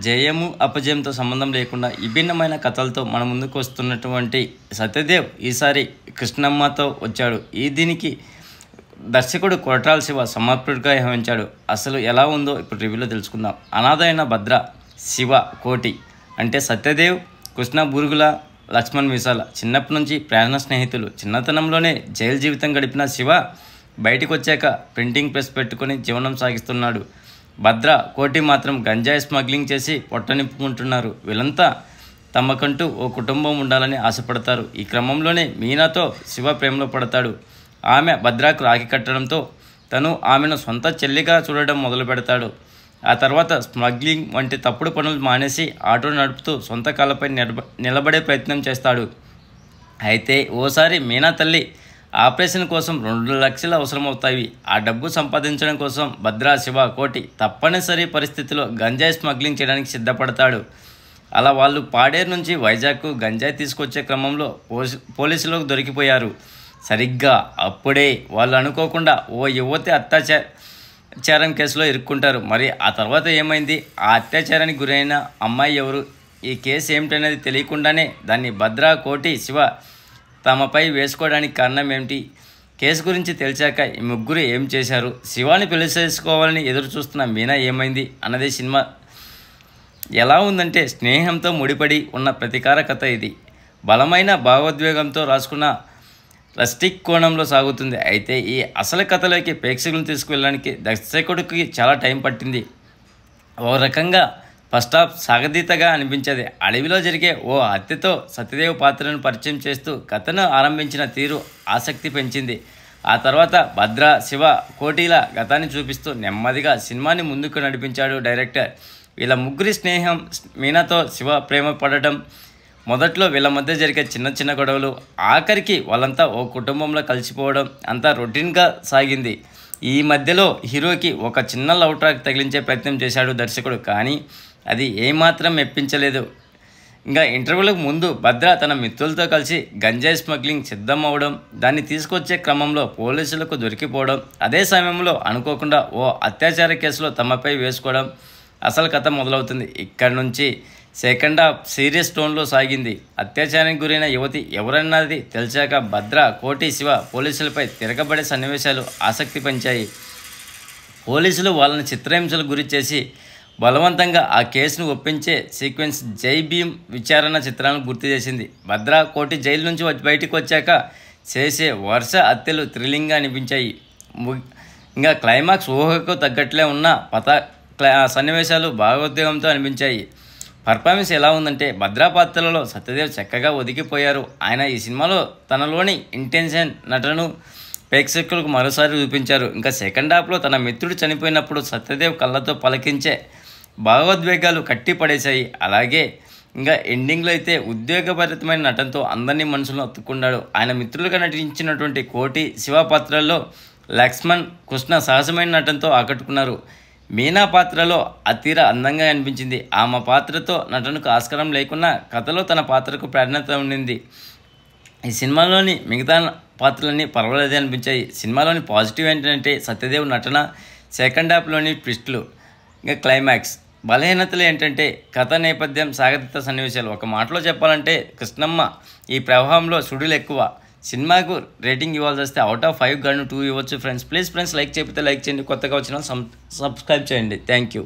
జయము అపజయంతో సంబంధం లేకుండా విభిన్నమైన కథలతో మన ముందుకు వస్తున్నటువంటి సత్యదేవ్ ఈసారి కృష్ణమ్మతో వచ్చాడు. దీనికి దర్శకుడు కొరటాల శివ సమర్పకుడిగా వ్యవహరించాడు. అసలు ఎలా ఉందో ఇప్పుడు రివ్యూలో తెలుసుకుందాం. అనాథైన భద్ర, శివ, కోటి అంటే సత్యదేవ్, కృష్ణ బూరుగుల, లక్ష్మణ్ విశాల చిన్నప్పటి నుంచి ప్రాణ స్నేహితులు. చిన్నతనంలోనే జైలు జీవితం గడిపిన శివ బయటకు వచ్చాక ప్రింటింగ్ ప్రెస్ పెట్టుకొని జీవనం సాగిస్తున్నాడు. భద్ర, కోటి మాత్రం గంజాయి స్మగ్లింగ్ చేసి పొట్ట నింపుకుంటున్నారు. వీళ్ళంతా తమకంటూ ఓ కుటుంబం ఉండాలని ఆశపడతారు. ఈ క్రమంలోనే మీనాతో శివ ప్రేమలో పడతాడు. ఆమె భద్రకు రాఖీ కట్టడంతో తను ఆమెను సొంత చెల్లిగా చూడడం మొదలు పెడతాడు. ఆ తర్వాత స్మగ్లింగ్ వంటి తప్పుడు పనులు మానేసి ఆటో నడుపుతూ సొంత కాళ్ళపై నిలబడే ప్రయత్నం చేస్తాడు. అయితే ఓసారి మీనా తల్లి ఆపరేషన్ కోసం 2 లక్షలు అవసరమవుతాయి. ఆ డబ్బు సంపాదించడం కోసం భద్ర, శివ, కోటి తప్పనిసరి పరిస్థితిలో గంజాయి స్మగ్లింగ్ చేయడానికి సిద్ధపడతాడు. అలా వాళ్ళు పాడేరు నుంచి వైజాగ్కు గంజాయి తీసుకొచ్చే క్రమంలో పోలీసులకు దొరికిపోయారు. సరిగ్గా అప్పుడే వాళ్ళు అనుకోకుండా ఓ యువతి అత్యాచారం కేసులో ఇరుక్కుంటారు. మరి ఆ తర్వాత ఏమైంది, ఆ అత్యాచారానికి గురైన అమ్మాయి ఎవరు, ఈ కేసు ఏమిటనేది తెలియకుండానే దాన్ని భద్ర, కోటి, శివ తమపై వేసుకోవడానికి కారణం ఏమిటి, కేసు గురించి తెలిసాక ఈ ముగ్గురు ఏం చేశారు, శివాని పెళ్లి చేసుకోవాలని ఎదురు చూస్తున్న మీనా ఏమైంది అన్నది సినిమా ఎలా ఉందంటే స్నేహంతో ముడిపడి ఉన్న ప్రతీకార కథ. ఇది బలమైన భావోద్వేగంతో రాసుకున్న రస్టిక్ కోణంలో సాగుతుంది. అయితే ఈ అసలు కథలోకి ప్రేక్షకులను తీసుకువెళ్ళడానికి దర్శకుడికి చాలా టైం పట్టింది. ఓ రకంగా ఫస్ట్ హాఫ్ సాగతీతగా అనిపించేది. అడవిలో జరిగే ఓ హత్యతో సత్యదేవ్ పాత్రను పరిచయం చేస్తూ కథను ఆరంభించిన తీరు ఆసక్తి పెంచింది. ఆ తర్వాత భద్ర, శివ, కోటిల గతాన్ని చూపిస్తూ నెమ్మదిగా సినిమాని ముందుకు నడిపించాడు డైరెక్టర్. వీళ్ళ ముగ్గురి స్నేహం, మీనాతో శివ ప్రేమ పడటం, మొదట్లో వీళ్ళ మధ్య జరిగే చిన్న చిన్న గొడవలు, ఆఖరికి వాళ్ళంతా ఓ కుటుంబంలో కలిసిపోవడం అంతా రొటీన్గా సాగింది. ఈ మధ్యలో హీరోకి ఒక చిన్న లవ్ ట్రాక్ తగిలించే ప్రయత్నం చేశాడు దర్శకుడు. కానీ అది ఏమాత్రం మెప్పించలేదు. ఇంకా ఇంటర్వ్యూలకు ముందు భద్ర తన మిత్రులతో కలిసి గంజాయి స్మగ్లింగ్ సిద్ధమవడం, దాన్ని తీసుకొచ్చే క్రమంలో పోలీసులకు దొరికిపోవడం, అదే సమయంలో అనుకోకుండా ఓ అత్యాచార కేసులో తమపై వేసుకోవడం అసలు కథ మొదలవుతుంది. ఇక్కడి నుంచి సెకండ్ హాఫ్ సీరియస్ టోన్లో సాగింది. అత్యాచారానికి గురైన యువతి ఎవరన్నది తెలిసాక భద్ర, కోటి, శివ పోలీసులపై తిరగబడే సన్నివేశాలు ఆసక్తి పెంచాయి. పోలీసులు వాళ్ళని చిత్రహింసలకు గురి చేసి బలవంతంగా ఆ కేసును ఒప్పించే సీక్వెన్స్ జై భీమ్ విచారణ చిత్రాలను గుర్తు చేసింది. భద్ర, కోటి జైలు నుంచి బయటకు వచ్చాక చేసే వరుస హత్యలు థ్రిల్లింగ్గా అనిపించాయి. ఇంకా క్లైమాక్స్ ఊహకు తగ్గట్లే ఉన్న సన్నివేశాలు భావోద్వేగంతో అనిపించాయి. పర్ఫార్మెన్స్ ఎలా ఉందంటే భద్ర పాత్రలలో సత్యదేవ్ చక్కగా ఒదిగిపోయారు. ఆయన ఈ సినిమాలో తనలోని ఇంటెన్షన్ నటనను ప్రేక్షకులకు మరోసారి చూపించారు. ఇంకా సెకండ్ హాఫ్లో తన మిత్రుడు చనిపోయినప్పుడు సత్యదేవ్ కళ్ళతో పలికించే భావోద్వేగాలు కట్టిపడేశాయి. అలాగే ఇంకా ఎండింగ్లో అయితే ఉద్వేగభరితమైన నటనతో అందరినీ మనసులో అత్తుకున్నాడు. ఆయన మిత్రులుగా నటించినటువంటి కోటి, శివ పాత్రల్లో లక్ష్మణ్, కృష్ణ సహజమైన నటనతో ఆకట్టుకున్నారు. మీనా పాత్రలో అతీర అందంగా అనిపించింది. ఆమె పాత్రతో నటనకు ఆస్కారం లేకున్నా కథలో తన పాత్రకు ప్రాధాన్యత ఉండింది. ఈ సినిమాలోని మిగతా పాత్రలన్నీ పర్వాలేదే అనిపించాయి. సినిమాలోని పాజిటివ్ ఏంటంటే సత్యదేవ్ నటన, సెకండ్ హాఫ్లోని ట్విస్టులు, ఇంకా క్లైమాక్స్. బలహీనతలు ఏంటంటే కథ నేపథ్యం, సాగతీత సన్నివేశాలు. ఒక మాటలో చెప్పాలంటే కృష్ణమ్మ ఈ ప్రవాహంలో సుడులు ఎక్కువ. సినిమాకు రేటింగ్ ఇవ్వాల్సి వస్తే అవుట్ ఆఫ్ 5 గాను 2 ఇవ్వచ్చు ఫ్రెండ్స్. ప్లీజ్ ఫ్రెండ్స్ లైక్ చేయకపోతే లైక్ చేయండి, కొత్తగా వచ్చిన సబ్స్క్రైబ్ చేయండి. Thank you.